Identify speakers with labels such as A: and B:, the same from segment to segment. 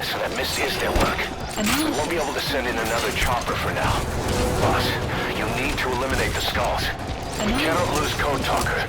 A: So that Missy is their work.
B: And now?
A: We won't be able to send in another chopper for now. Boss, you need to eliminate the skulls. We cannot lose Code Talker.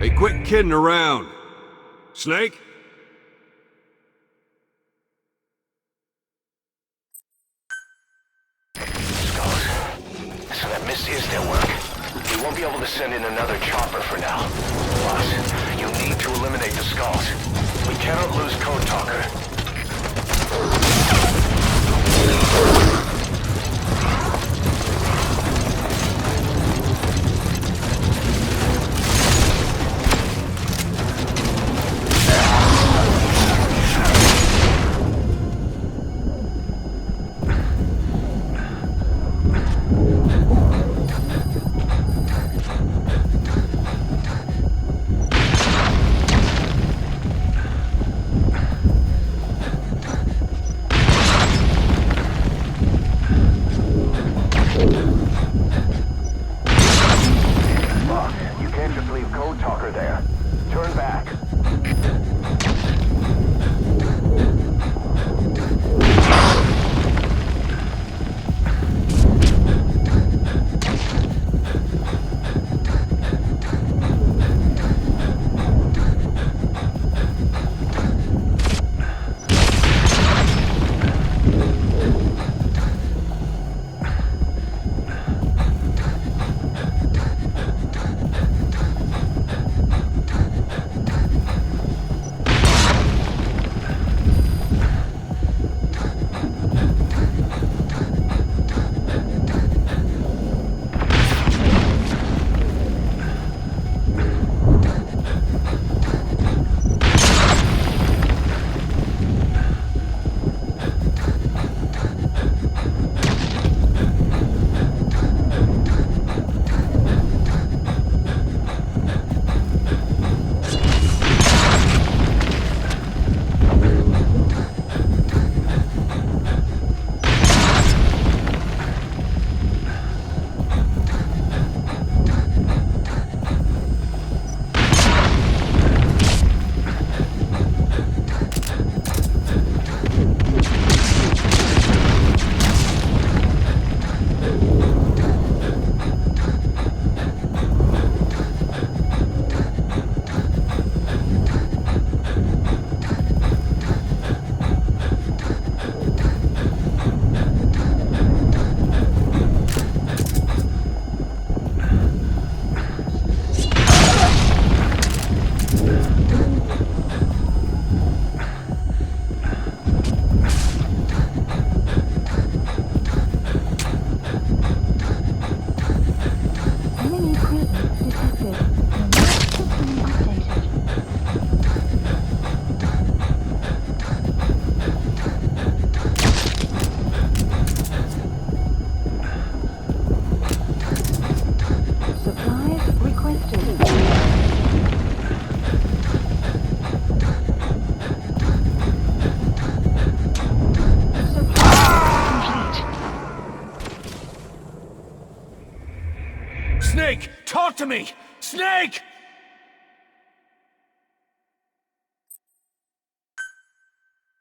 C: Hey, quit kidding around. Snake?
A: Skulls. So that Missy is their work. We won't be able to send in another chopper for now. Boss, you need to eliminate the skulls. We cannot lose Code Talker.
B: Snake, talk to me! Snake!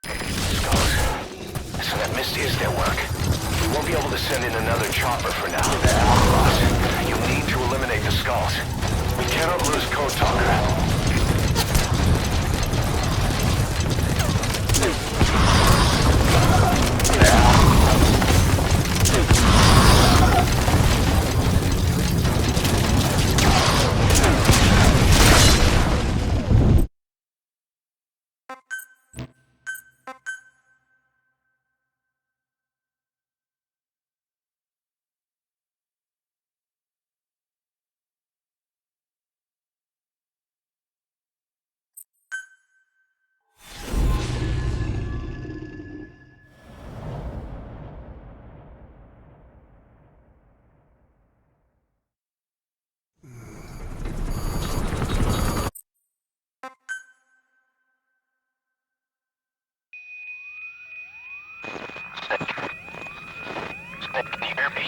A: Skulls. So that mist is their work. We won't be able to send in another chopper for now. Boss, you need to eliminate the skulls. We cannot lose Code Talker. Snake, can you hear me?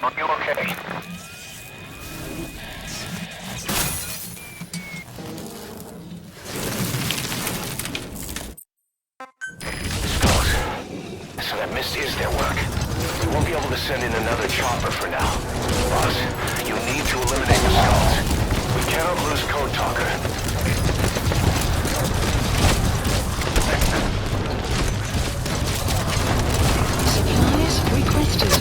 A: Are you okay? Skulls. So that mist is their work. We won't be able to send in another chopper for now. Boss, you need to eliminate the skulls. We cannot lose Code Talker.
D: Supplies requested.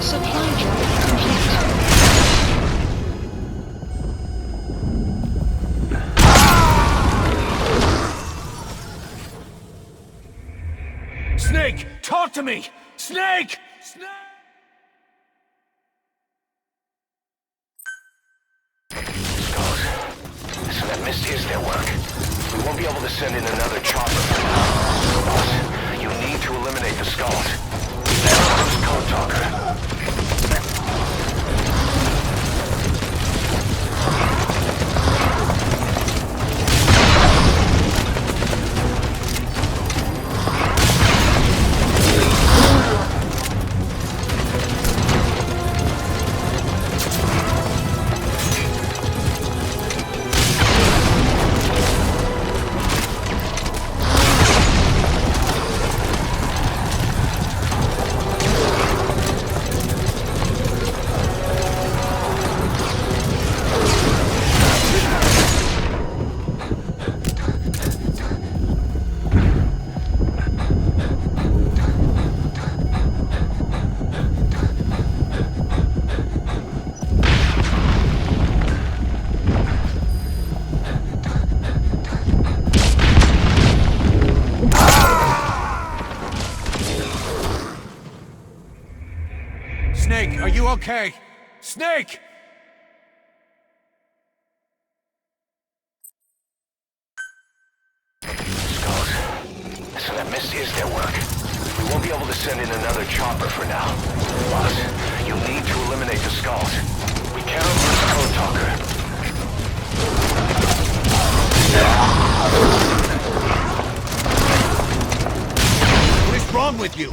D: Supply drop complete.
B: Snake, talk to me! Snake! Snake!
A: Skulls. So that mist is their work. We won't be able to send in another chopper for now. Boss, you need to eliminate the skulls. We cannot lose Code Talker.
B: Snake, are you okay? Snake!
A: Skulls. So that mist is their work. We won't be able to send in another chopper for now. Boss, you need to eliminate the skulls. We cannot lose Code Talker.
B: What is wrong with you?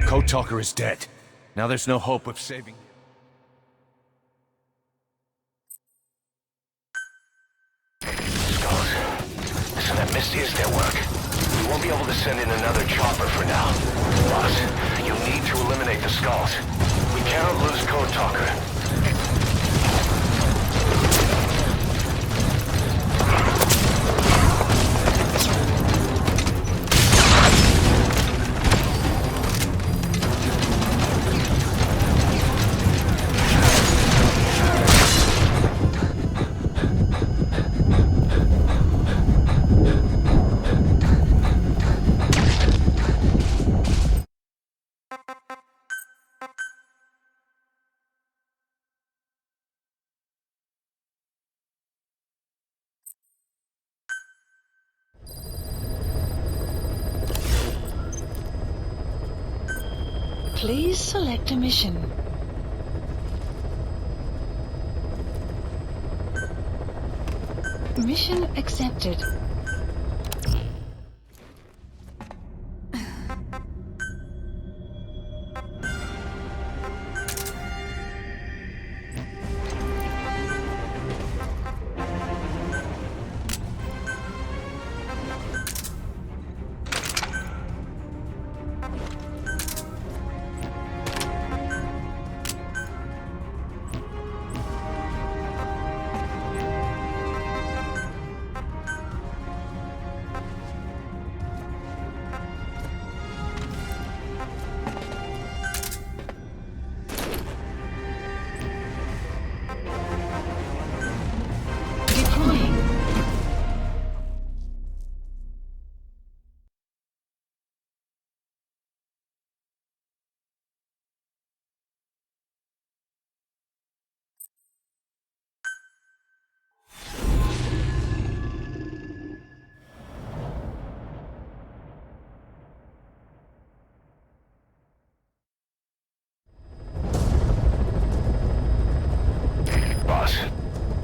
B: Code Talker is dead. Now there's no hope of saving him.
A: Skulls. So that mist is their work. We won't be able to send in another chopper for now. Boss, you need to eliminate the skulls. We cannot lose Code Talker.
D: Please select a mission. Mission accepted.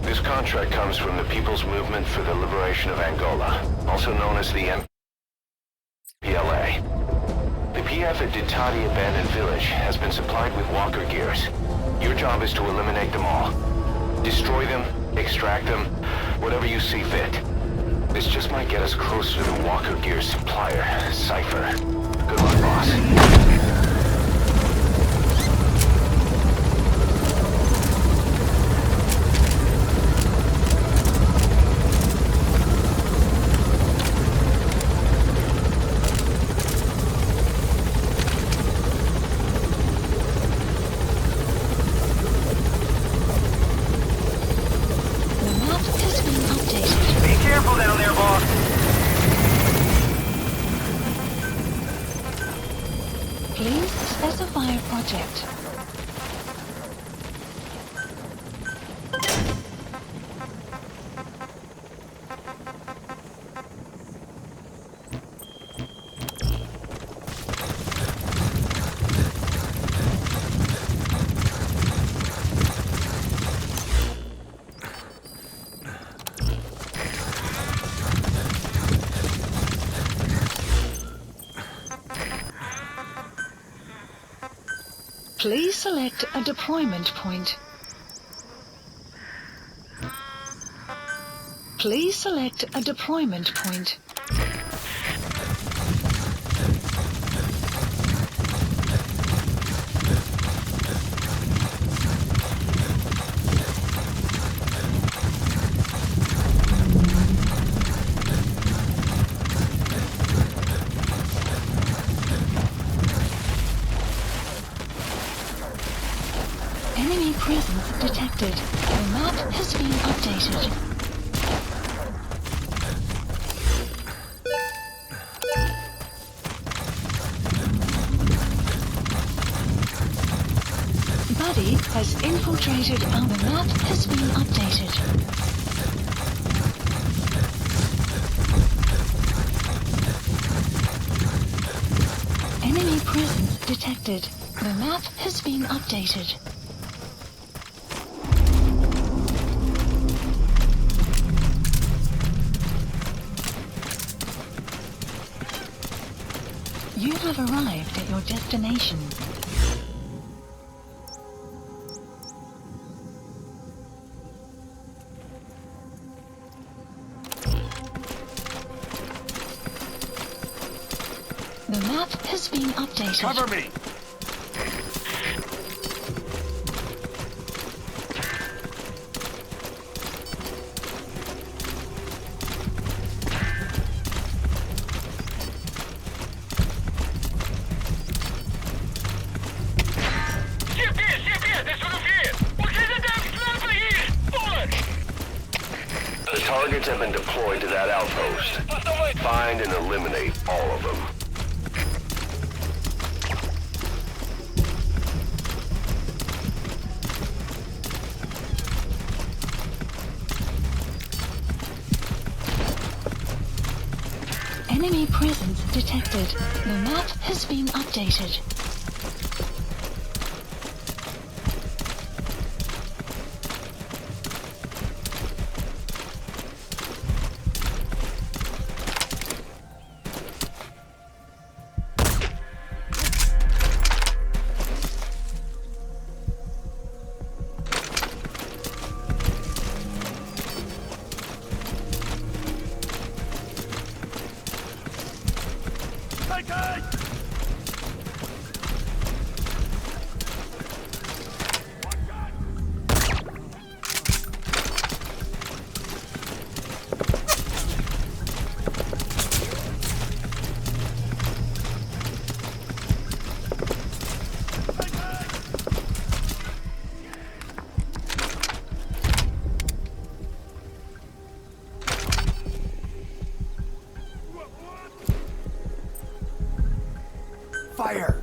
A: This contract comes from the People's Movement for the Liberation of Angola, also known as the MPLA. The PF at Ditati Abandoned Village has been supplied with walker gears. Your job is to eliminate them all. Destroy them, extract them, whatever you see fit. This just might get us closer to the walker gear supplier, Cypher. Good luck, boss.
D: Please specify a project. Please select a deployment point. Please select a deployment point. Enemy presence detected. The map has been updated. Buddy has infiltrated and the map has been updated. Enemy presence detected. The map has been updated. You have arrived at your destination. The map has been updated.
B: Cover me!
A: The targets have been deployed to that outpost. Find and eliminate all of them.
D: Enemy presence detected. The map has been updated.
B: Fire!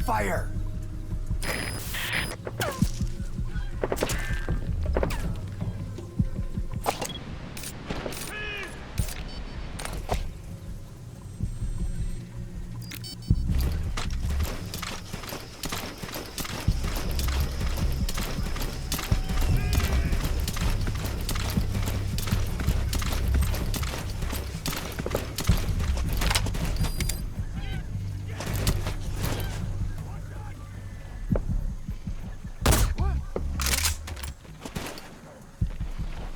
B: Fire!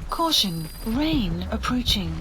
D: Caution, rain approaching.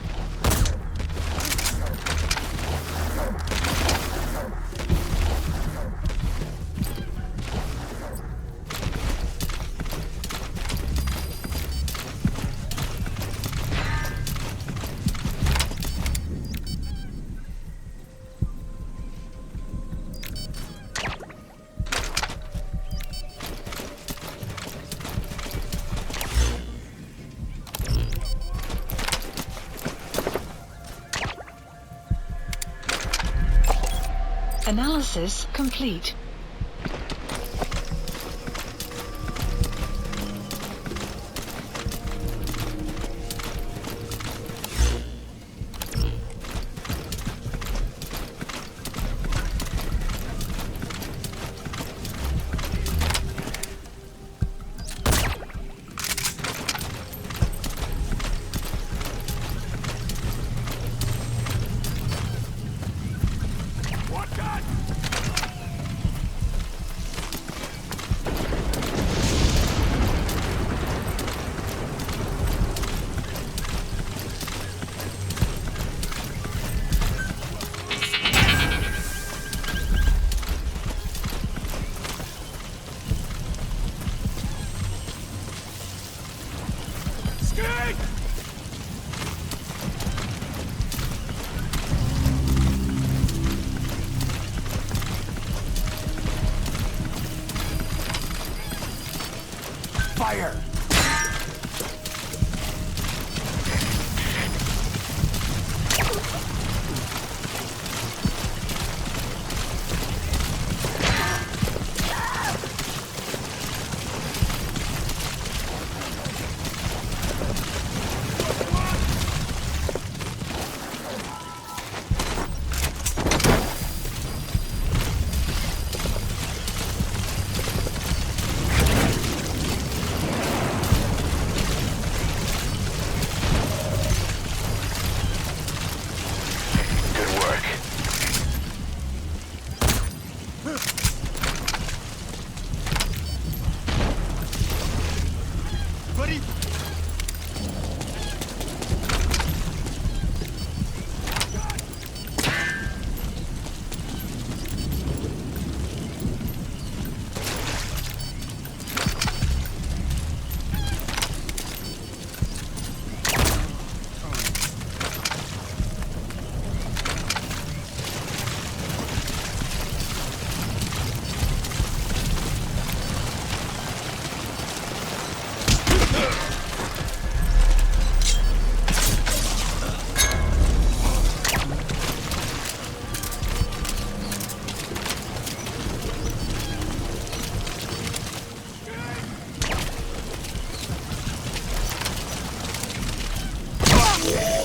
D: Analysis complete.
B: Fire!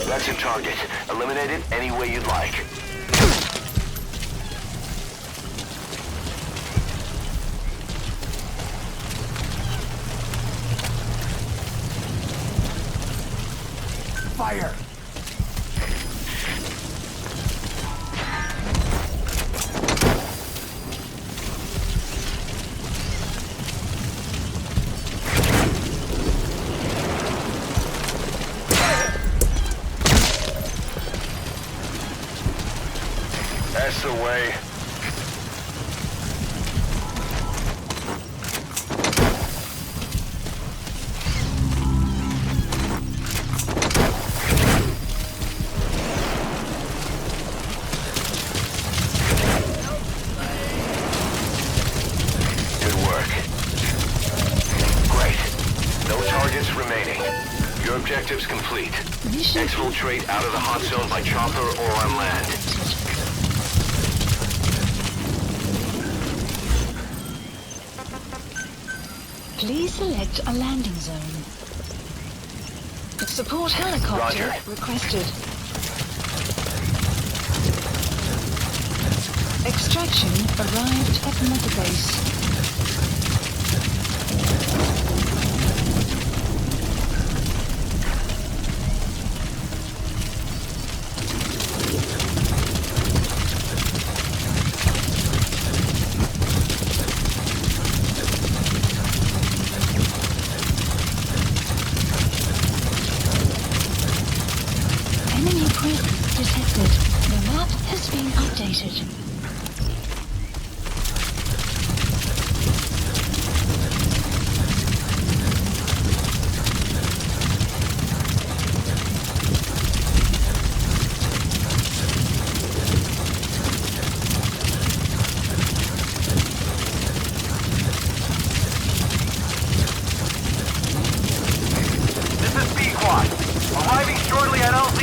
A: That's your target. Eliminate it any way you'd like.
B: fire!
A: That's the way. Good work. Great. No targets remaining. Your objective's complete.
D: Mission
A: Exfiltrate out of the hot zone by chopper or on land.
D: Please select a landing zone. Support helicopter
A: Roger.
D: requested. Extraction arrived at Mother Base. Enemy presence detected. The map has been updated.
A: This is B-Quad. Arriving shortly at LZ.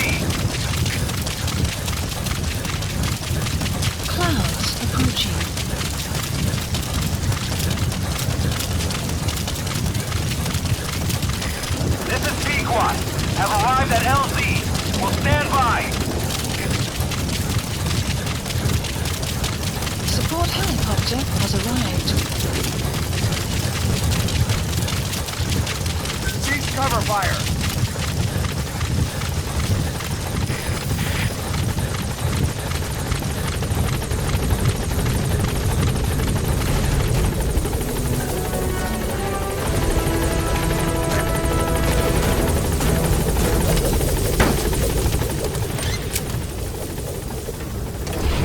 D: Clouds approaching.
A: This is B-Quad. Have arrived at LZ. Will stand by.
D: Support helicopter has arrived.
B: Cease cover fire!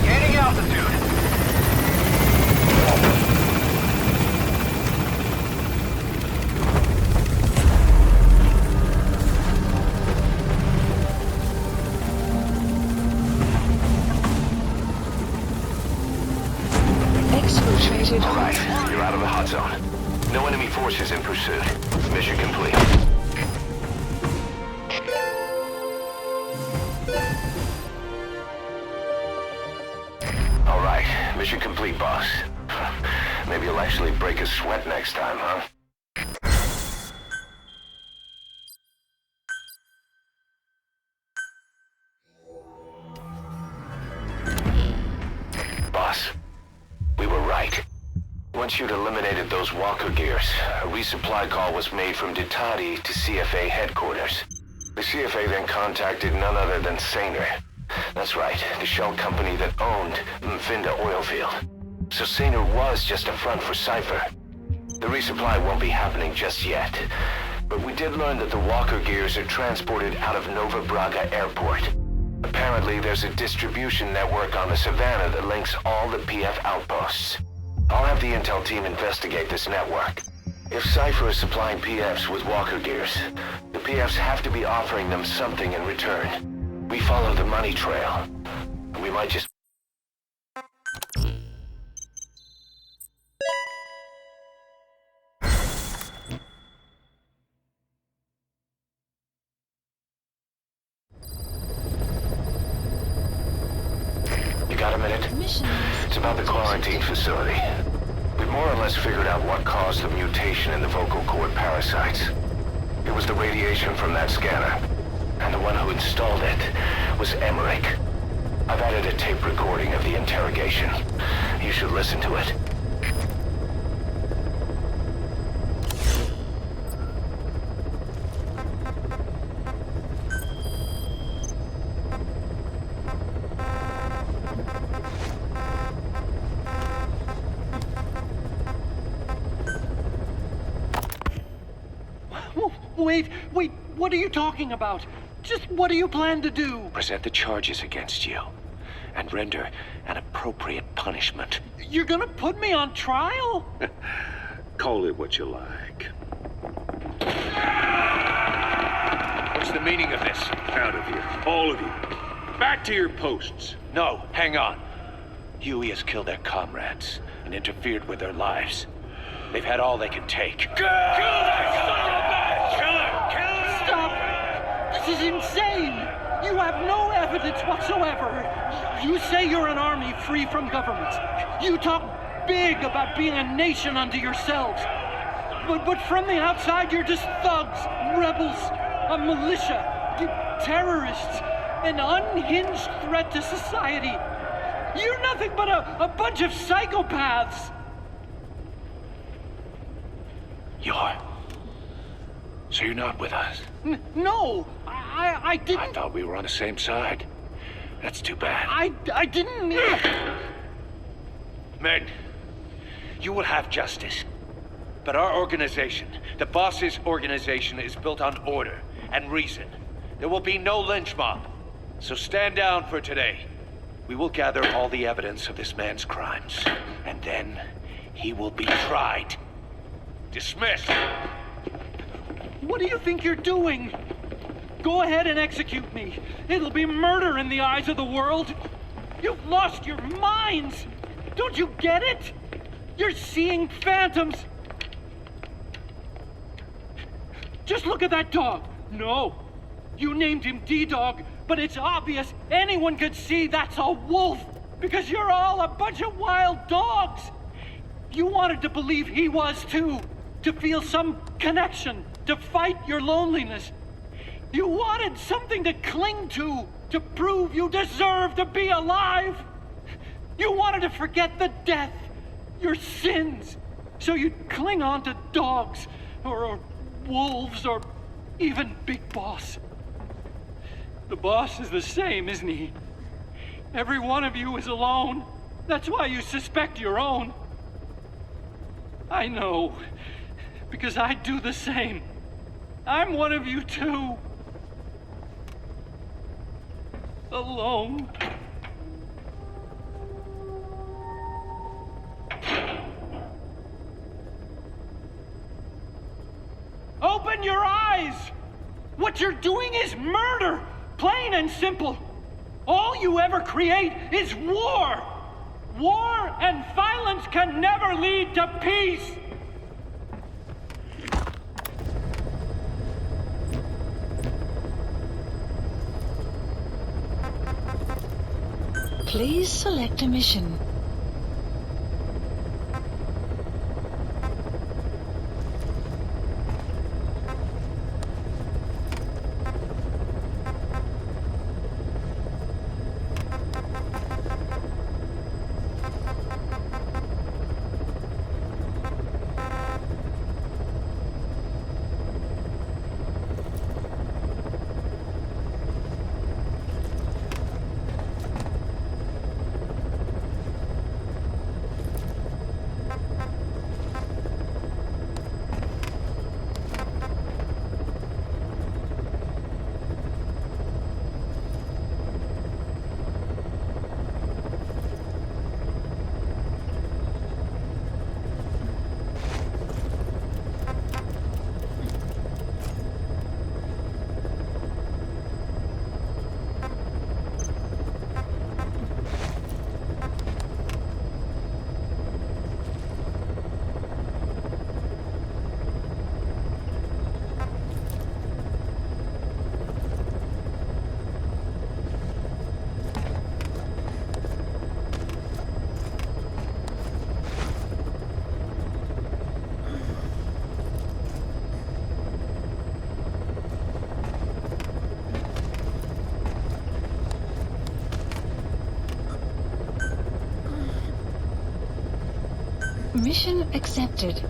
A: Gaining altitude.
D: Exfiltrated.
A: All right, you're out of the hot zone. No enemy forces in pursuit. Mission complete. All right, mission complete, boss. Maybe you'll actually break a sweat next time, huh? Boss, we were right. Once you'd eliminated those walker gears, a resupply call was made from Ditati to CFA headquarters. The CFA then contacted none other than Saner. That's right, the shell company that owned Mfinda Oilfield. So Saner was just a front for Cypher. The resupply won't be happening just yet. But we did learn that the walker gears are transported out of Nova Braga Airport. Apparently, there's a distribution network on the Savannah that links all the PF outposts. I'll have the intel team investigate this network. If Cypher is supplying PFs with walker gears, the PFs have to be offering them something in return. We follow the money trail. We might just... You got a minute?
D: Mission.
A: It's about the quarantine facility. We've more or less figured out what caused the mutation in the vocal cord parasites. It was the radiation from that scanner. And the one who installed it was Emmerich. I've added a tape recording of the interrogation. You should listen to it.
E: Wait, what are you talking about? Just what do you plan to do?
A: Present the charges against you, and render an appropriate punishment.
E: You're gonna put me on trial?
C: Call it what you like.
A: What's the meaning of this?
C: Out of here, all of you. Back to your posts.
A: No, hang on. Huey has killed their comrades and interfered with their lives. They've had all they can take. Kill that son of a bitch! Kill her! Kill her!
E: Stop! This is insane! You have no evidence whatsoever. You say you're an army free from government. You talk big about being a nation unto yourselves. But from the outside, you're just thugs, rebels, a militia, terrorists, an unhinged threat to society. You're nothing but a bunch of psychopaths.
A: So you're not with us?
E: No, I didn't.
A: I thought we were on the same side. That's too bad.
E: I didn't mean...
A: Men, you will have justice. But our organization, the boss's organization, is built on order and reason. There will be no lynch mob. So stand down for today. We will gather all the evidence of this man's crimes. And then he will be tried. Dismissed.
E: What do you think you're doing? Go ahead and execute me. It'll be murder in the eyes of the world. You've lost your minds. Don't you get it? You're seeing phantoms. Just look at that dog. No, you named him D-Dog, but it's obvious anyone could see that's a wolf because you're all a bunch of wild dogs. You wanted to believe he was too, to feel some connection, to fight your loneliness. You wanted something to cling to prove you deserve to be alive. You wanted to forget the death, your sins, so you'd cling on to dogs, or wolves, or even Big Boss. The boss is the same, isn't he? Every one of you is alone. That's why you suspect your own. I know, because I do the same. I'm one of you too. Alone. Open your eyes! What you're doing is murder! Plain and simple. All you ever create is war! War and violence can never lead to peace!
D: Please select a mission. Mission accepted.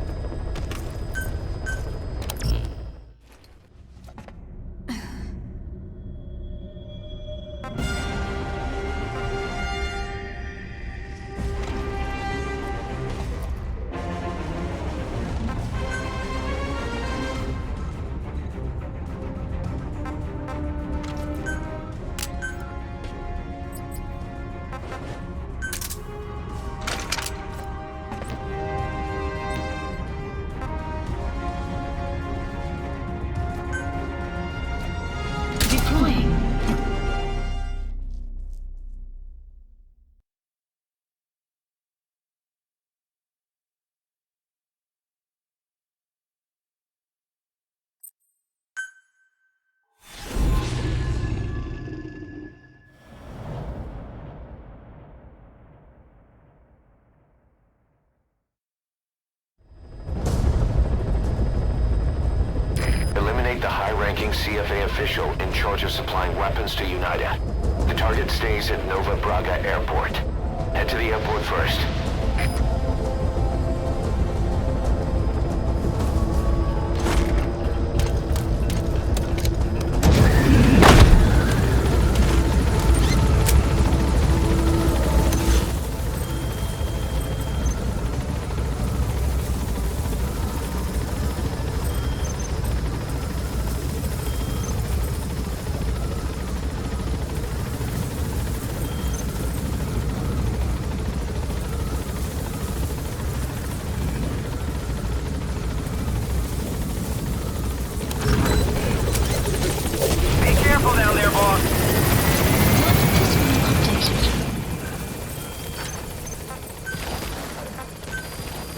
A: high-ranking CFA official in charge of supplying weapons to United. The target stays at Nova Braga Airport. Head to the airport first.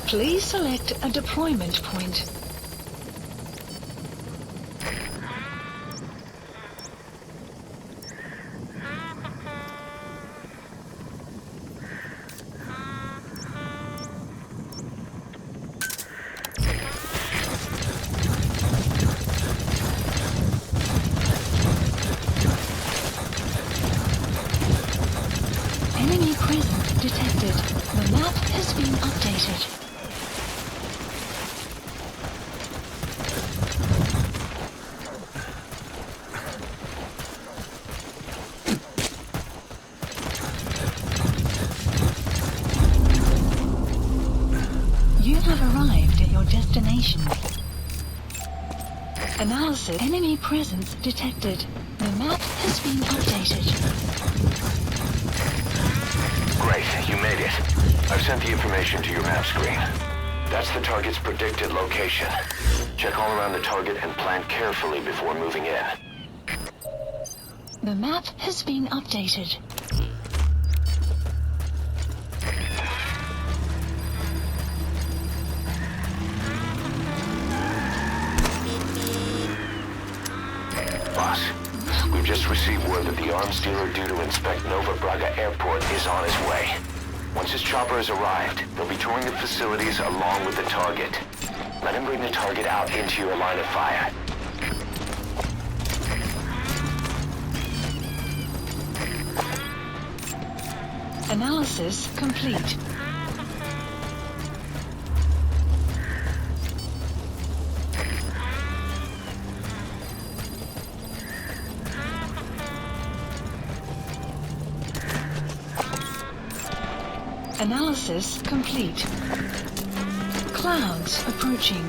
D: Please select a deployment point. Enemy presence detected. The map has been updated. You have arrived at your destination. Analysis. Enemy presence detected. The map has been updated.
A: Great, you made it. I've sent the information to your map screen. That's the target's predicted location. Check all around the target and plan carefully before moving in.
D: The map has been updated.
A: Boss, we've just received word that the arms dealer due to inspect Nova Braga Airport is on his way. Once his chopper has arrived, they'll be touring the facilities along with the target. Let him bring the target out into your line of fire.
D: Analysis complete. Analysis complete. Clouds approaching.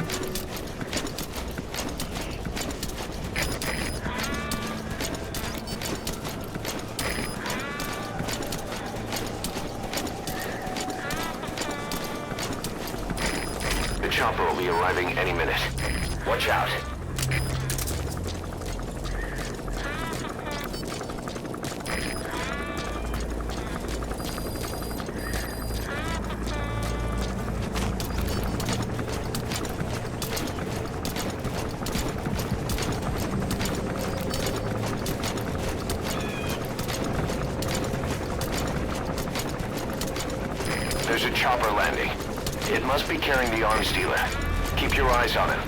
A: The chopper will be arriving any minute. Watch out. There's a chopper landing. It must be carrying the arms dealer. Keep your eyes on him.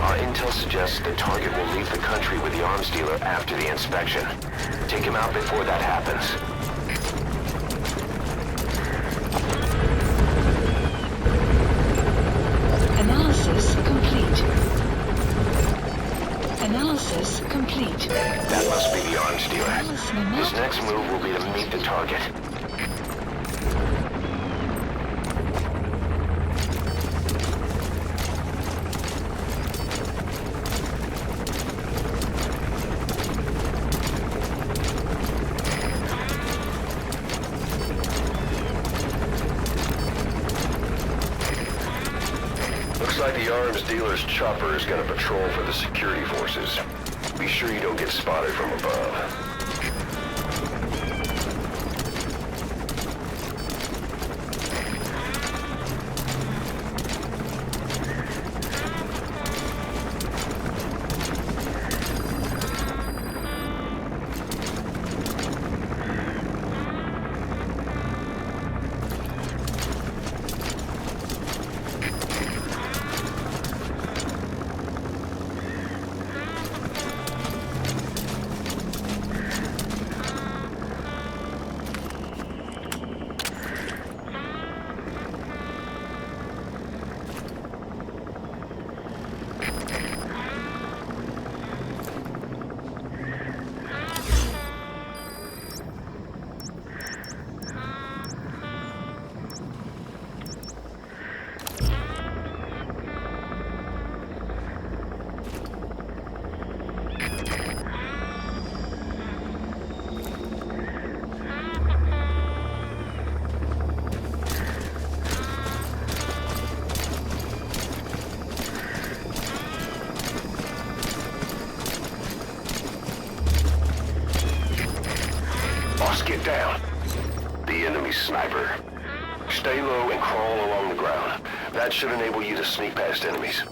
A: Our intel suggests the target will leave the country with the arms dealer after the inspection. Take him out before that happens.
D: Analysis complete. Analysis complete.
A: That must be the arms dealer. His next move will be to meet the target. Looks like the arms dealer's chopper is gonna patrol for the security forces. Be sure you don't get spotted from above. That should enable you to sneak past enemies.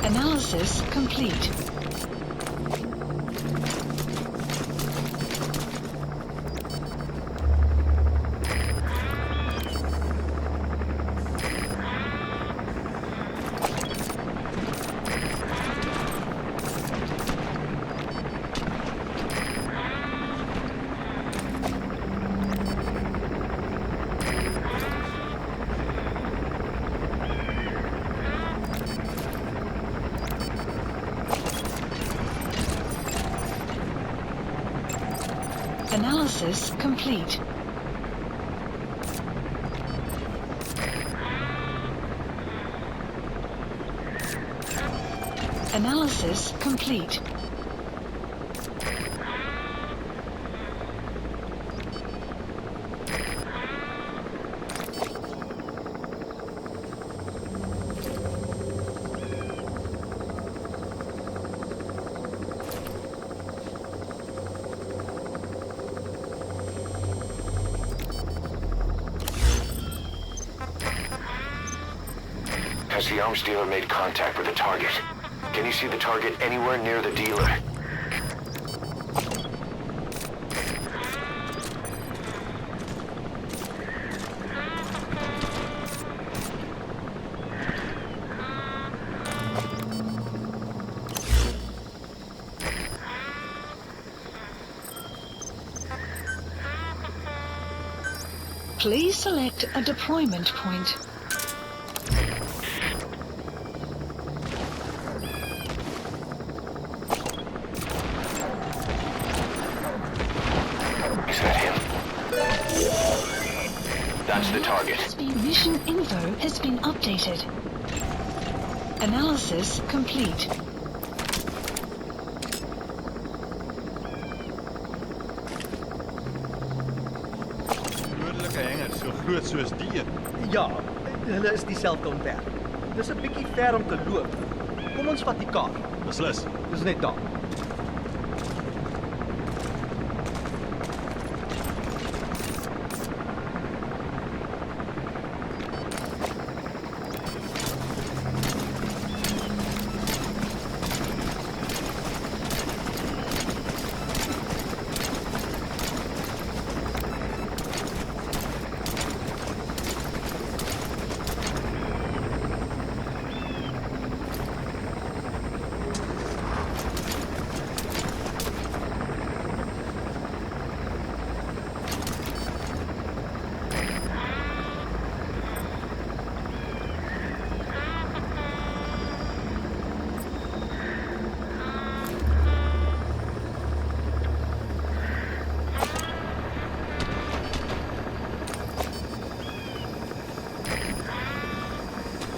D: Analysis complete. Analysis complete. Analysis complete.
A: Has the arms dealer made contact with the target? Can you see the target anywhere near the dealer?
D: Please select a deployment point.
A: Is that him? That's the target.
D: Mission info has been updated. Analysis complete.
F: Noordelike hengers so groot soos die een.
G: Ja, hulle is dieselfde ontwerp. Dis 'n bietjie ver om te loop. Kom ons vat die kar.
F: Beslis.
G: Dis net daar.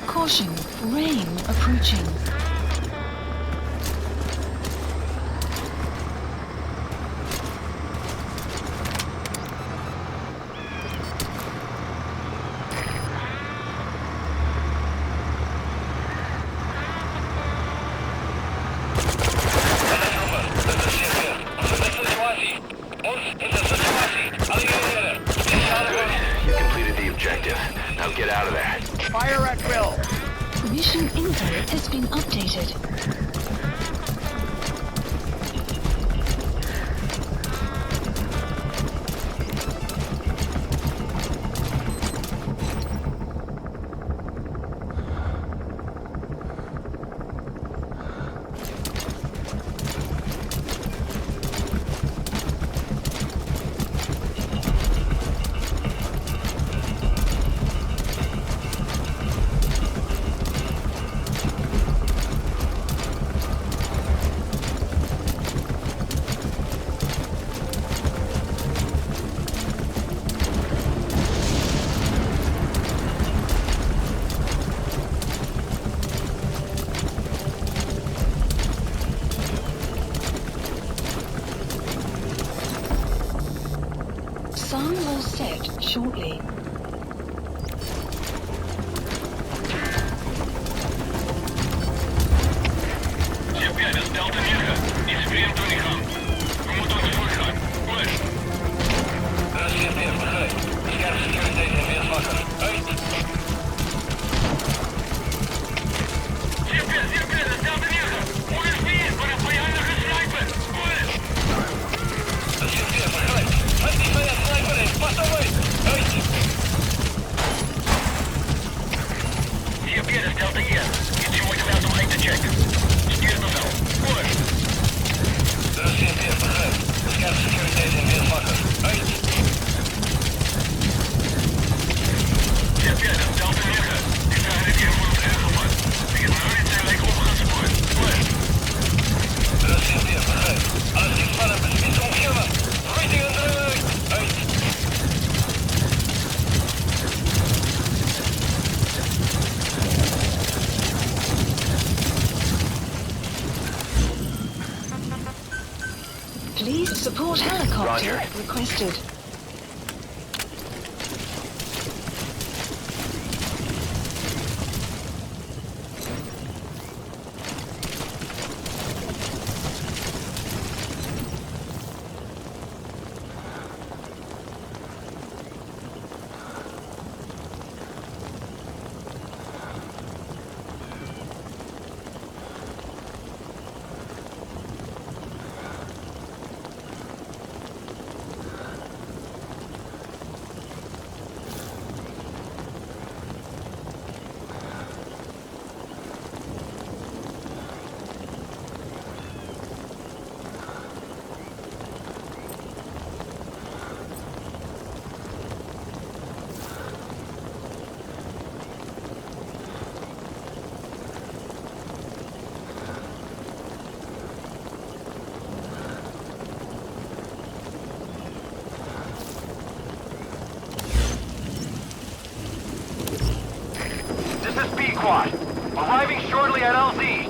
D: Caution, rain approaching.
A: You completed the objective. Now get out of there.
G: Fire at will.
D: Mission info has been updated. arrived shortly.
A: Shipyard is Delta Nirka. Is VM to Nikon. We moeten ons voorgaan. Push. Shipyard, begrijp. Scherp security en weer wakker. Uit. Shipyard, is Delta Nirka. Onder 4 voor een vijandige sniper. Push. Shipyard, begrijp. Met die vijand sniper in. Pas op uit. Uit. Shipyard is Delta hier. Iets je moeite waard om uit te checken. Stuur het wel. Push. Shipyard, begrijp. Scherp security en weer wakker. Uit. Shipyard is Delta Nirka. Die zijn er hier voor ons ingepakt. Die het nooit zijn lijk opgespoord. Push. Shipyard, begrijp. Als die spannen beschiet omgeven. Richting en terug. Uit.
D: Please support helicopter
A: Roger.
D: requested. This is B-Quad. Arriving shortly at LZ.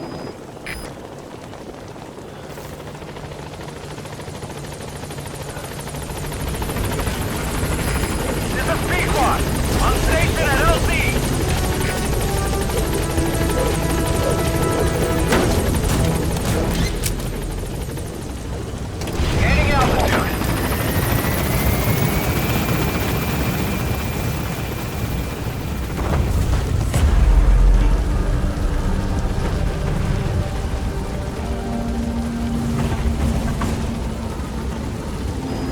D: This is B-Quad. On station at LZ. Gaining altitude.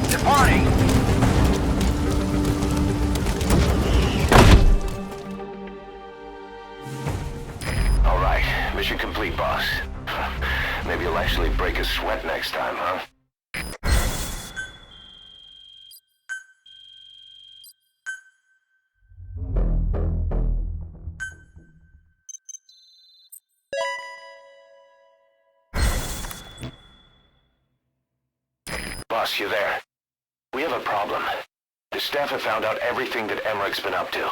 D: Departing. All right, mission complete, boss. Maybe you'll actually break a sweat next time, huh? Boss, you there? We have a problem. The staff have found out everything that Emmerich's been up to.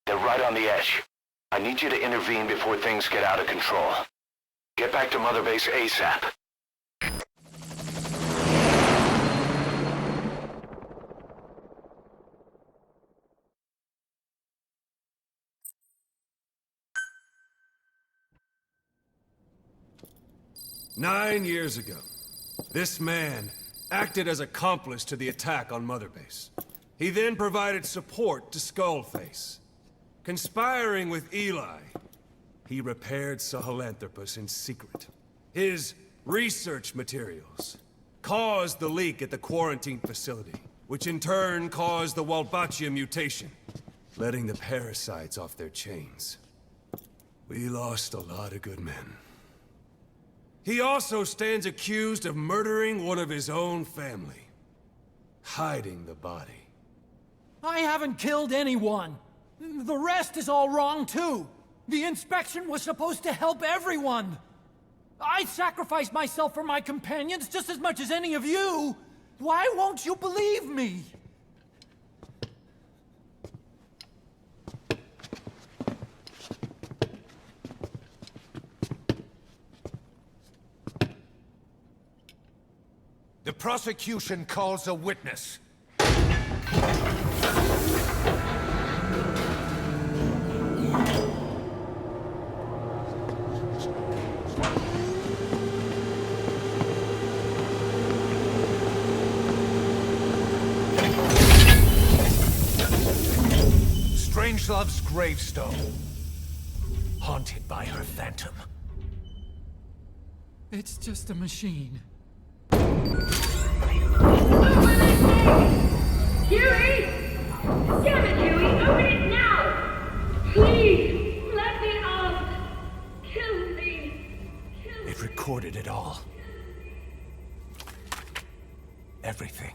D: They're right on the edge. I need you to intervene before things get out of control. Get back to Mother Base ASAP.
H: Nine years ago, this man acted as accomplice to the attack on Mother Base. He then provided support to Skullface. Conspiring with Eli, he repaired Sahelanthropus in secret. His research materials caused the leak at the quarantine facility, which in turn caused the Walbachia mutation, letting the parasites off their chains. We lost a lot of good men. He also stands accused of murdering one of his own family, hiding the body.
I: I haven't killed anyone. The rest is all wrong, too. The inspection was supposed to help everyone. I sacrificed myself for my companions just as much as any of you. Why won't you believe me?
B: The prosecution calls a witness. Strangelove's gravestone. Haunted by her phantom.
I: It's just a machine.
J: Huey! Damn it, Huey! Open it now! Please! Let me out! Kill me! Kill me!
B: It recorded it all. Everything.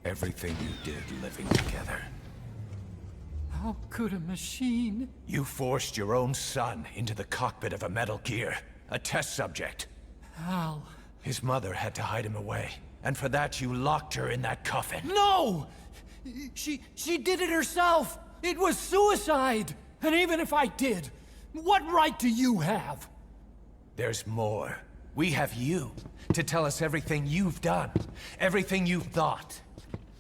B: Everything you did living together.
I: How could a machine?
B: You forced your own son into the cockpit of a Metal Gear. A test subject.
I: How?
B: His mother had to hide him away. And for that, you locked her in that coffin.
I: No! She did it herself! It was suicide! And even if I did, what right do you have?
B: There's more. We have you to tell us everything you've done. Everything you've thought.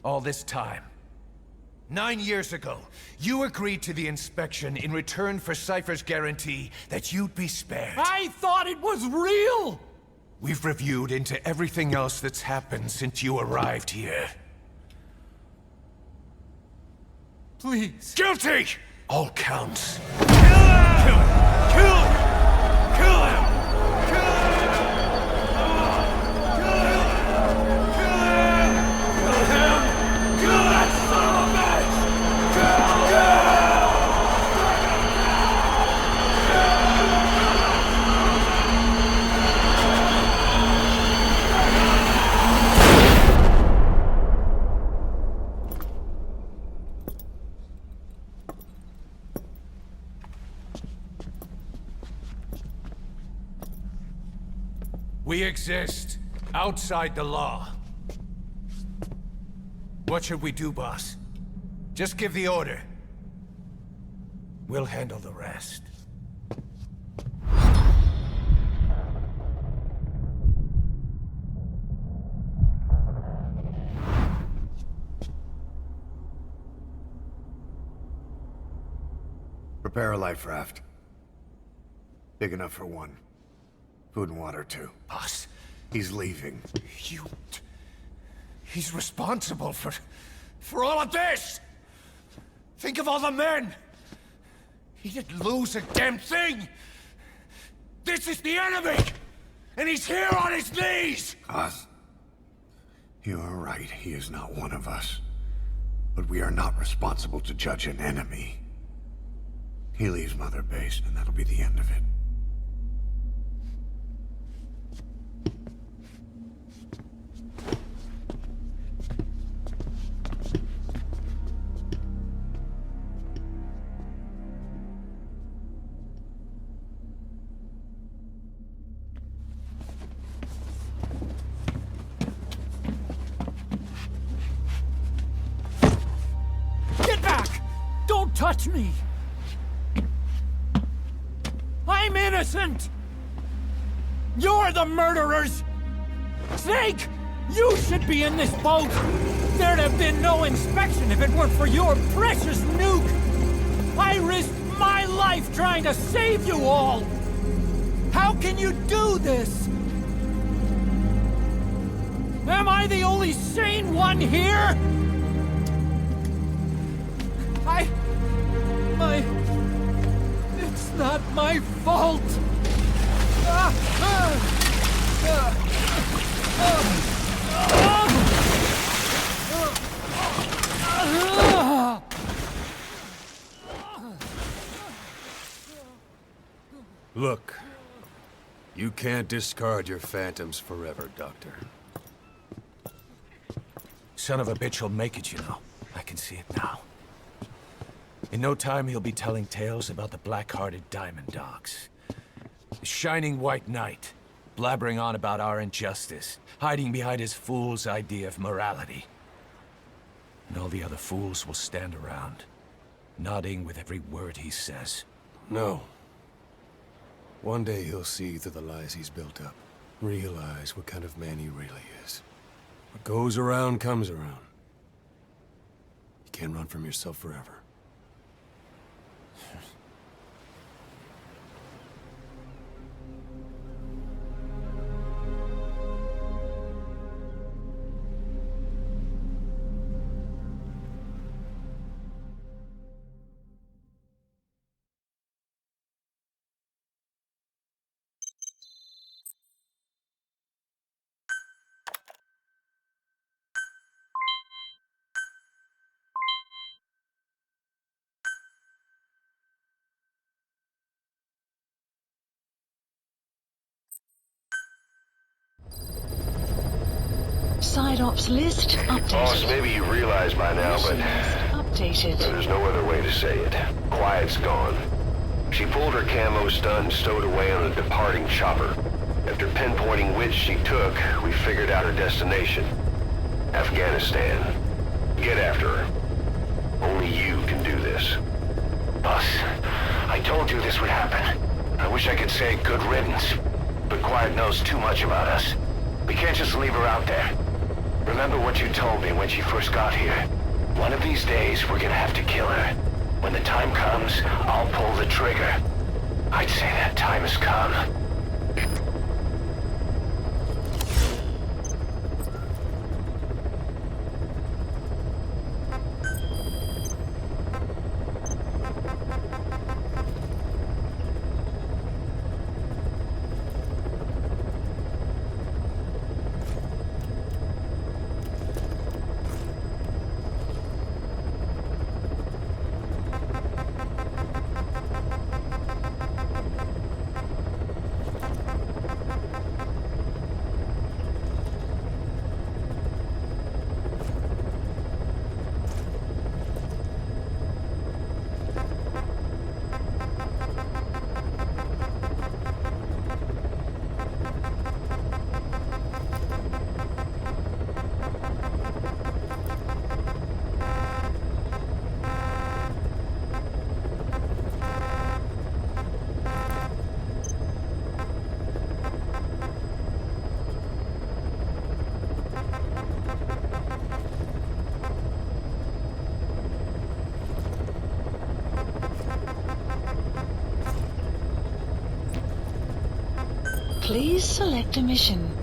B: All this time. 9 years ago, you agreed to the inspection in return for Cypher's guarantee that you'd be spared.
I: I thought it was real!
B: We've reviewed into everything else that's happened since you arrived here.
I: Please.
B: Guilty! All counts. Kill him! Kill him! Kill him! Kill him! We exist outside the law. What should we do, boss? Just give the order. We'll handle the rest.
K: Prepare a life raft. Big enough for one. Food and water, too.
B: Boss,
K: He's leaving.
B: he's responsible for all of this! Think of all the men! He didn't lose a damn thing! This is the enemy! And he's here on his knees!
K: Oz, you are right. He is not one of us. But we are not responsible to judge an enemy. He leaves Mother Base, and that'll be the end of it.
I: Get back! Don't touch me! I'm innocent! You're the murderers! Snake! You should be in this boat! There'd have been no inspection if it weren't for your precious nuke! I risked my life trying to save you all! How can you do this? Am I the only sane one here? It's not my fault!
H: Look, you can't discard your phantoms forever, Doctor.
B: Son of a bitch will make it, you know. I can see it now. In no time, he'll be telling tales about the black-hearted Diamond Dogs. The shining white knight, blabbering on about our injustice, hiding behind his fool's idea of morality. And all the other fools will stand around, nodding with every word he says.
H: No. One day he'll see through the lies he's built up, realize what kind of man he really is. What goes around comes around. You can't run from yourself forever.
L: Side ops list updated.
D: Boss, maybe you realize by now, but
L: Mission list updated.
D: there's no other way to say it. Quiet's gone. She pulled her camo stunt and stowed away on a departing chopper. After pinpointing which she took, we figured out her destination. Afghanistan. Get after her. Only you can do this.
A: Boss, I told you this would happen. I wish I could say good riddance, but Quiet knows too much about us. We can't just leave her out there. Remember what you told me when she first got here. One of these days, we're gonna have to kill her. When the time comes, I'll pull the trigger. I'd say that time has come.
L: Please select a mission.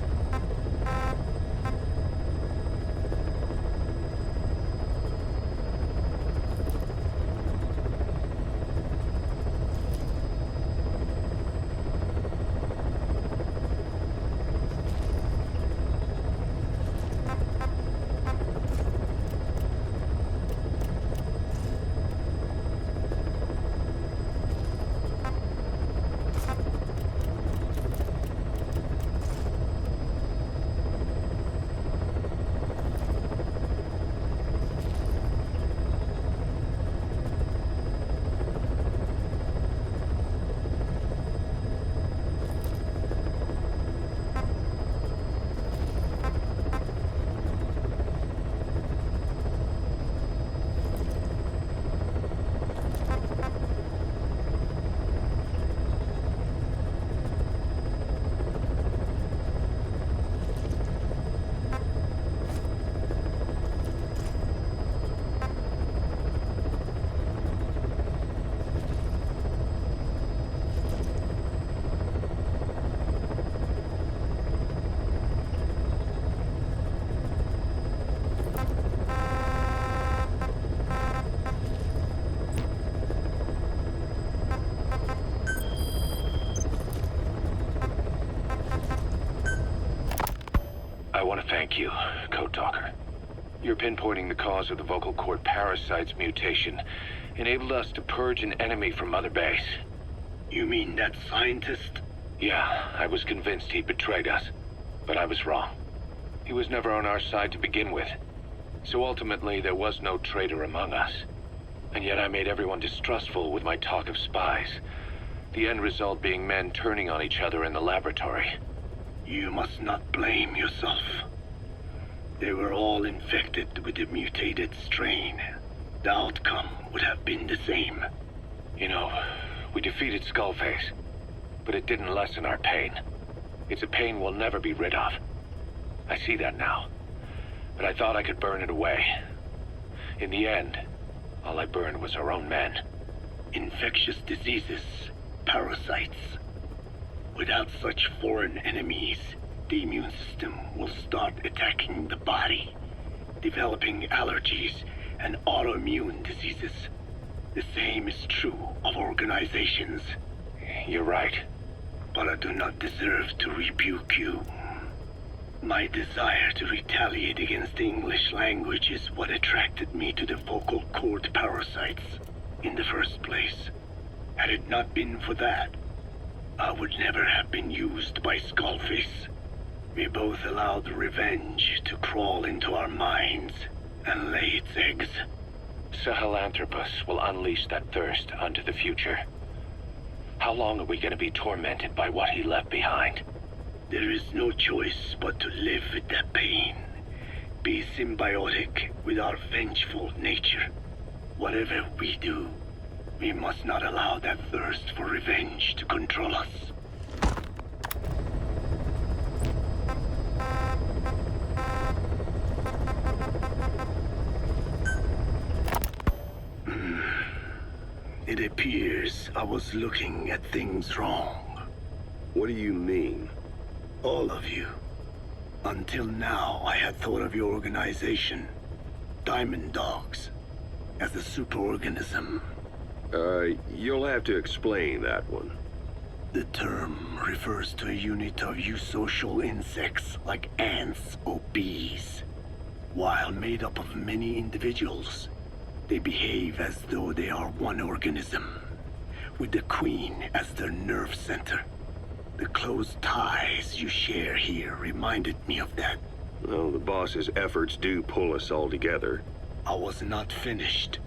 A: I want to thank you, Code Talker. Your pinpointing the cause of the vocal cord parasite's mutation enabled us to purge an enemy from Mother Base.
C: You mean that scientist?
A: Yeah, I was convinced he betrayed us, but I was wrong. He was never on our side to begin with, so ultimately there was no traitor among us. And yet I made everyone distrustful with my talk of spies, the end result being men turning on each other in the laboratory.
C: You must not blame yourself. They were all infected with the mutated strain. The outcome would have been the same.
A: You know, we defeated Skullface, but it didn't lessen our pain. It's a pain we'll never be rid of. I see that now, but I thought I could burn it away. In the end, all I burned was our own men.
C: Infectious diseases, parasites. Without such foreign enemies, the immune system will start attacking the body, developing allergies and autoimmune diseases. The same is true of organizations.
A: You're right.
C: But I do not deserve to rebuke you. My desire to retaliate against the English language is what attracted me to the vocal cord parasites in the first place. Had it not been for that, I would never have been used by Skullface. We both allowed revenge to crawl into our minds and lay its eggs.
D: Sahelanthropus will unleash that thirst onto the future. How long are we going to be tormented by what he left behind?
C: There is no choice but to live with that pain. Be symbiotic with our vengeful nature. Whatever we do, we must not allow that thirst for revenge to control us. It appears I was looking at things wrong.
M: What do you mean?
C: All of you. Until now, I had thought of your organization, Diamond Dogs, as a superorganism.
M: You'll have to explain that one.
C: The term refers to a unit of eusocial insects like ants or bees. While made up of many individuals, they behave as though they are one organism, with the Queen as their nerve center. The close ties you share here reminded me of that.
M: Well, the boss's efforts do pull us all together.
C: I was not finished.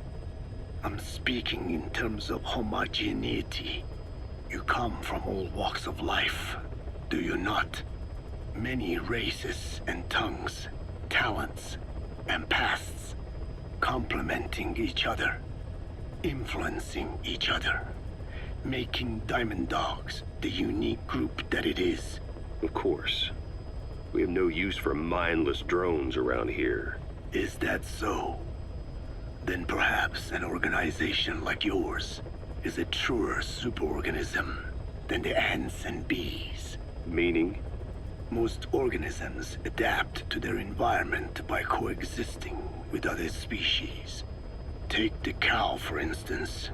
C: I'm speaking in terms of homogeneity. You come from all walks of life, do you not? Many races and tongues, talents and pasts, complementing each other, influencing each other, making Diamond Dogs the unique group that it is.
M: Of course. We have no use for mindless drones around here.
C: Is that so? Then perhaps an organization like yours is a truer superorganism than the ants and bees.
M: Meaning?
C: Most organisms adapt to their environment by coexisting with other species. Take the cow, for instance.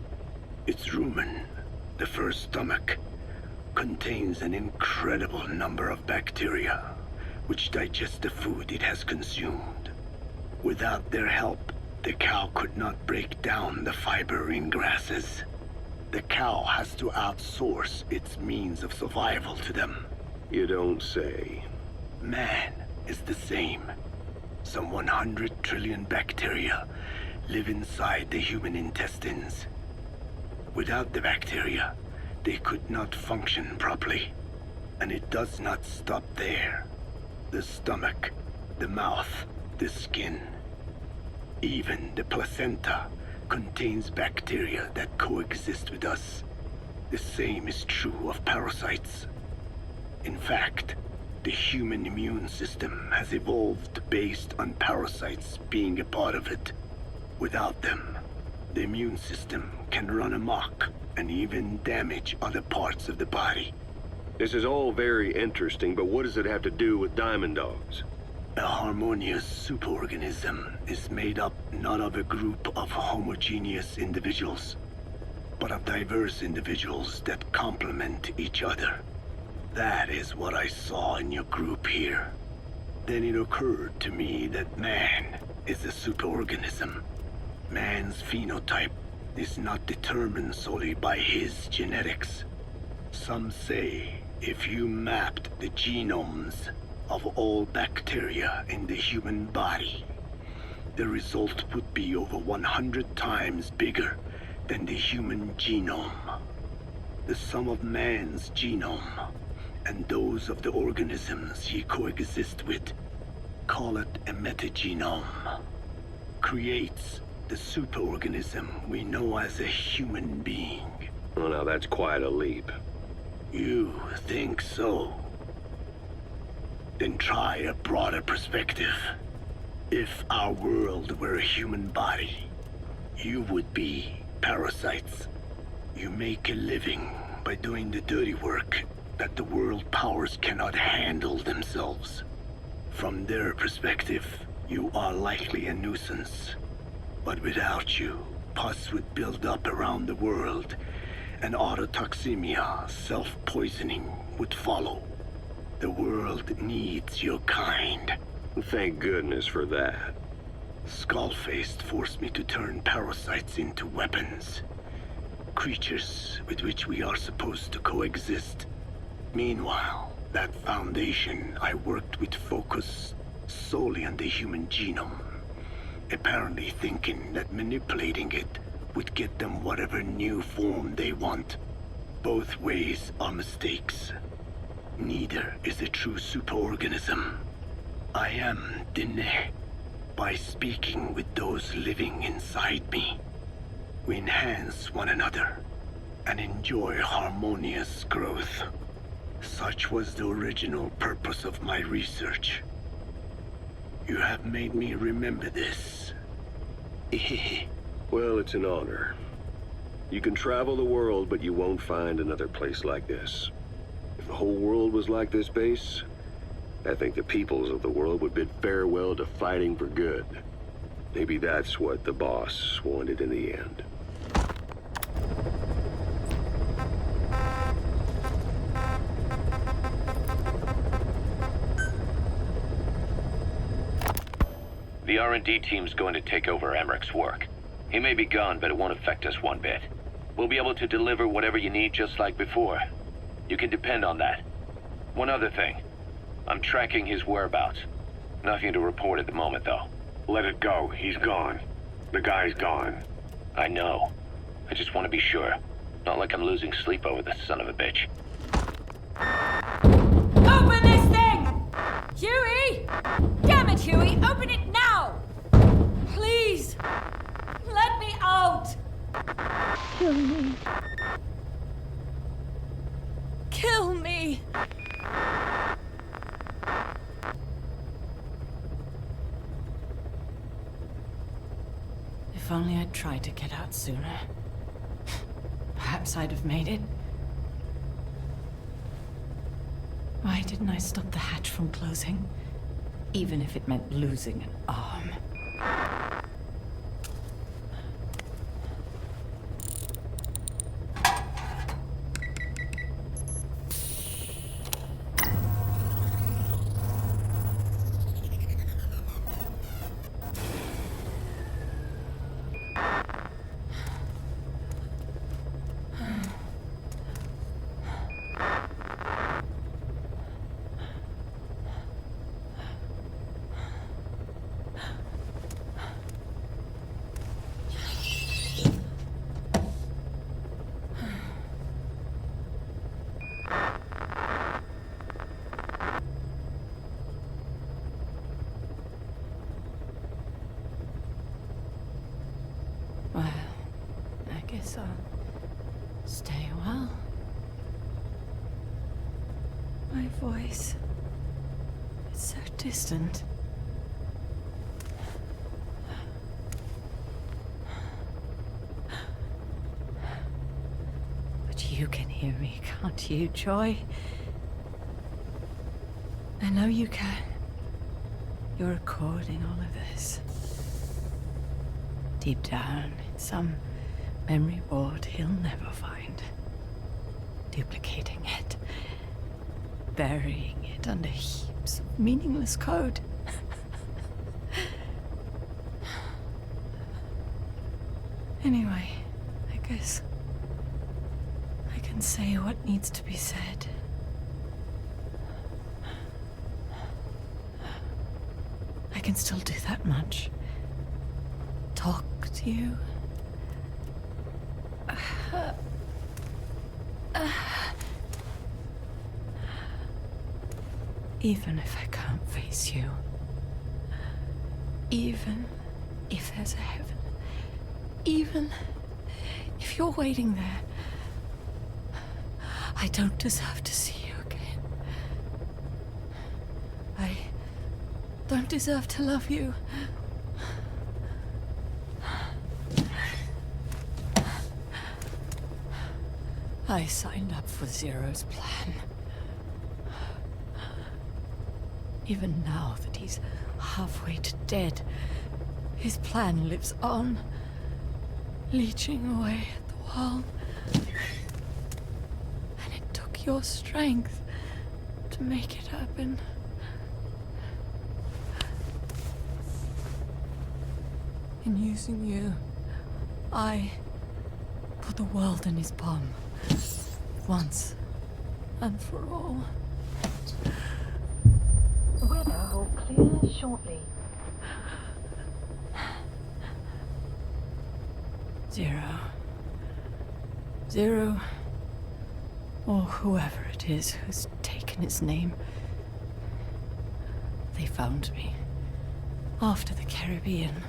C: Its rumen, the first stomach, contains an incredible number of bacteria, which digest the food it has consumed. Without their help, the cow could not break down the fiber in grasses. The cow has to outsource its means of survival to them.
M: You don't say.
C: Man is the same. Some 100 trillion bacteria live inside the human intestines. Without the bacteria, they could not function properly. And it does not stop there. The stomach, the mouth, the skin, even the placenta contains bacteria that coexist with us. The same is true of parasites. In fact, the human immune system has evolved based on parasites being a part of it. Without them, the immune system can run amok and even damage other parts of the body.
M: This is all very interesting, but what does it have to do with Diamond Dogs?
C: A harmonious superorganism is made up not of a group of homogeneous individuals, but of diverse individuals that complement each other. That is what I saw in your group here. Then it occurred to me that man is a superorganism. Man's phenotype is not determined solely by his genetics. Some say if you mapped the genomes of all bacteria in the human body, the result would be over 100 times bigger than the human genome. The sum of man's genome and those of the organisms he coexists with, call it a metagenome, creates the superorganism we know as a human being.
M: Well, now that's quite a leap.
C: You think so? Then try a broader perspective. If our world were a human body, you would be parasites. You make a living by doing the dirty work that the world powers cannot handle themselves. From their perspective, you are likely a nuisance. But without you, pus would build up around the world, and autotoxemia, self-poisoning, would follow. The world needs your kind.
M: Thank goodness for that.
C: Skullfaced forced me to turn parasites into weapons. Creatures with which we are supposed to coexist. Meanwhile, that foundation, I worked with focus solely on the human genome, apparently thinking that manipulating it would get them whatever new form they want. Both ways are mistakes. Neither is a true superorganism. I am Dine. By speaking with those living inside me, we enhance one another and enjoy harmonious growth. Such was the original purpose of my research. You have made me remember this.
M: Well, it's an honor. You can travel the world, but you won't find another place like this. If the whole world was like this base, I think the peoples of the world would bid farewell to fighting for good. Maybe that's what the boss wanted in the end.
D: The R&D team's going to take over Emmerich's work. He may be gone, but it won't affect us one bit. We'll be able to deliver whatever you need just like before. You can depend on that. One other thing. I'm tracking his whereabouts. Nothing to report at the moment, though.
M: Let it go. He's gone. The guy's gone.
D: I know. I just want to be sure. Not like I'm losing sleep over this son of a bitch.
J: Open this thing! Huey! Damn it, Huey! Open it now! Please! Let me out! Kill me. Kill me!
L: If only I'd tried to get out sooner. Perhaps I'd have made it. Why didn't I stop the hatch from closing? Even if it meant losing an arm. Well, I guess I'll stay a while. My voice, it's so distant. But you can hear me, can't you, Joy? I know you can. You're recording all of this. Deep down in some memory board he'll never find. Duplicating it. Burying it under heaps of meaningless code. Anyway, I guess I can say what needs to be said. I can still do that much. Talk to you. Even if I can't face you. Even if there's a heaven. Even if you're waiting there. I don't deserve to see you again. I don't deserve to love you. I signed up for Zero's plan. Even now that he's halfway to dead, his plan lives on, leeching away at the world. And it took your strength to make it happen. In using you, I put the world in his palm. Once and for all. weather will clear shortly. Zero, or whoever it is who's taken its name. They found me after the Caribbean.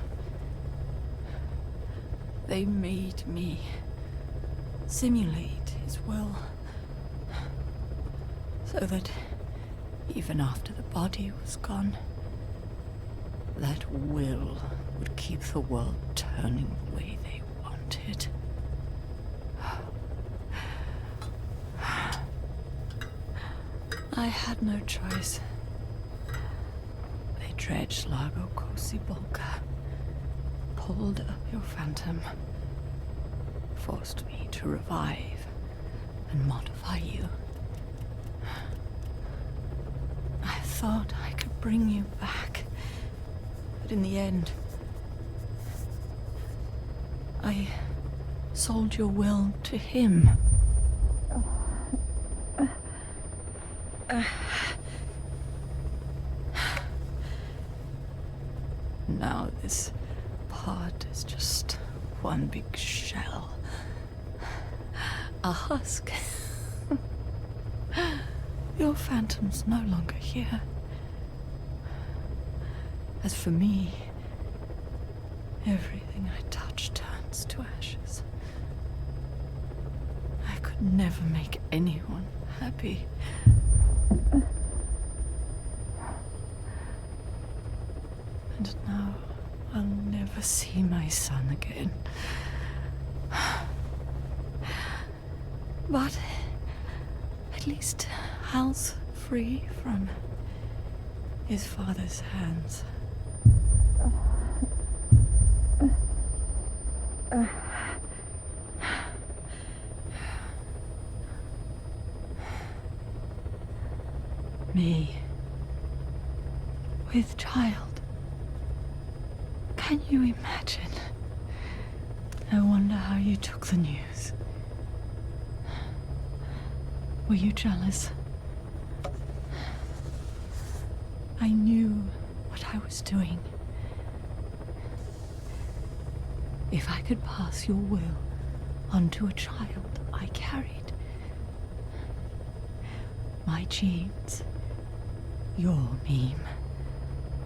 L: They made me simulate his will, so that even after the body was gone, that will would keep the world turning the way they wanted. I had no choice. They dredged Lago Cosibolca, pulled up your phantom, forced me to revive and modify you. I thought I could bring you back, but in the end, I sold your will to him. Now this pod is just one big shell. A husk. Your phantom's no longer here. As for me, everything I touch turns to ashes. I could never make anyone happy. And now I'll never see my son again. But at least Hal's free from his father's hands. Me, with child. Can you imagine? I wonder how you took the news. Were you jealous? I knew what I was doing. If I could pass your will onto a child I carried, my genes, your meme,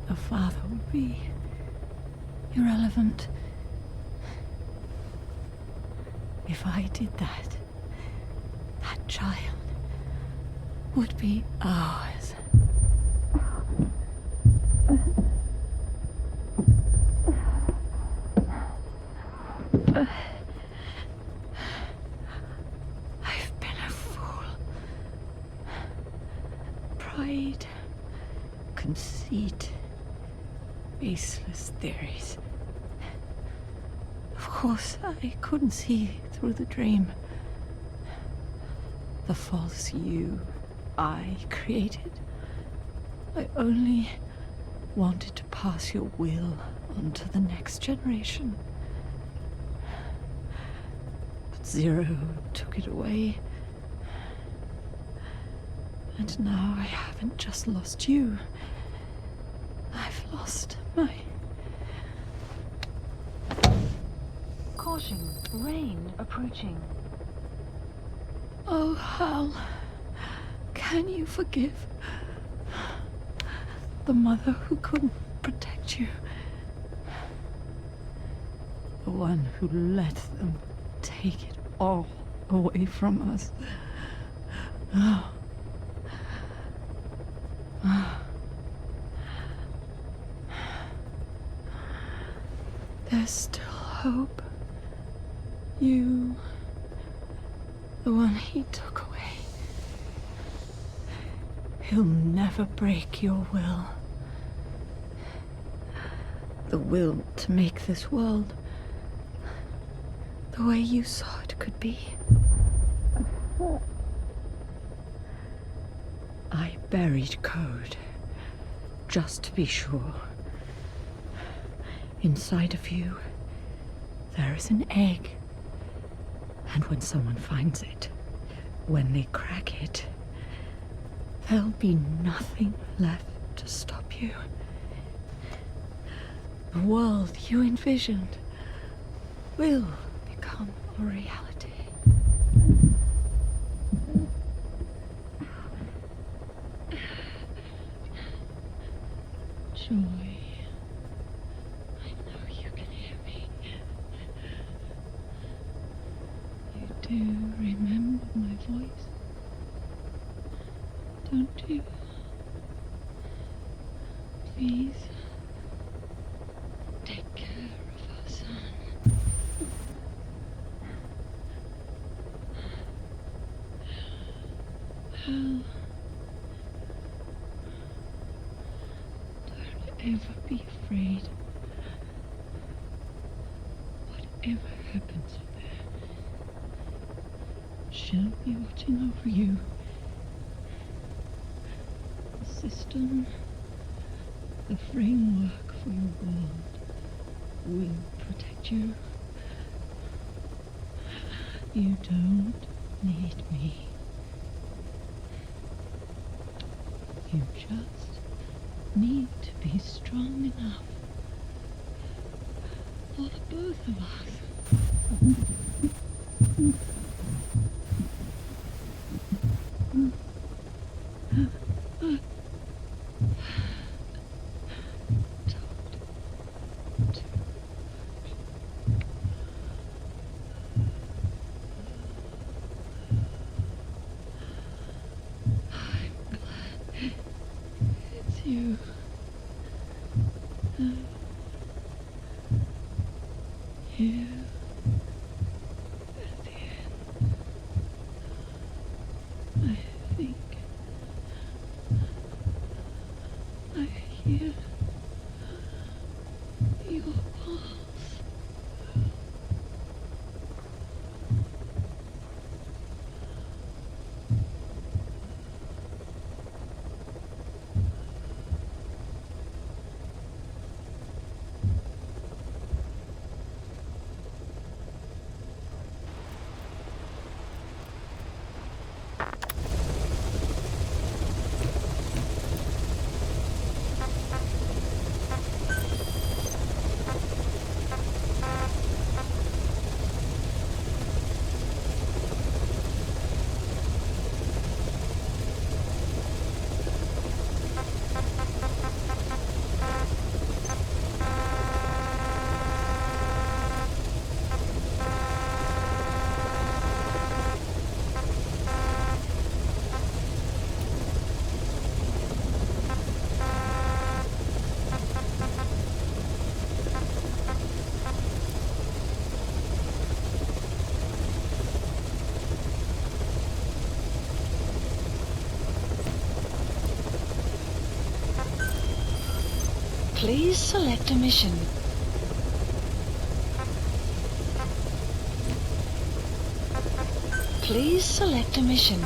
L: a father would be irrelevant. If I did that, that child would be ours. I've been a fool. Pride, conceit, baseless theories. Of course, I couldn't see through the dream. The false you I created. I only wanted to pass your will on to the next generation. But Zero took it away. And now I haven't just lost you. I've lost my...
N: Caution, rain approaching.
L: Oh, Hal, can you forgive the mother who couldn't protect you? The one who let them take it all away from us. Oh. Oh. There's still hope. You, the one he took away. He'll never break your will. The will to make this world the way you saw it could be. I buried code, just to be sure. Inside of you, there is an egg. And when someone finds it, when they crack it, there'll be nothing left to stop you. The world you envisioned will become a reality. Joy. I know you can hear me. You do remember my voice, don't you? Please, take care of our son. Hal, don't ever be afraid. Whatever happens up there, she'll be watching over you. The system, the framework for your world will protect you. You don't need me. You just need to be strong enough for the both of us. It's you. Here at the end, I think I hear your pulse. Please select a mission. Please select a mission.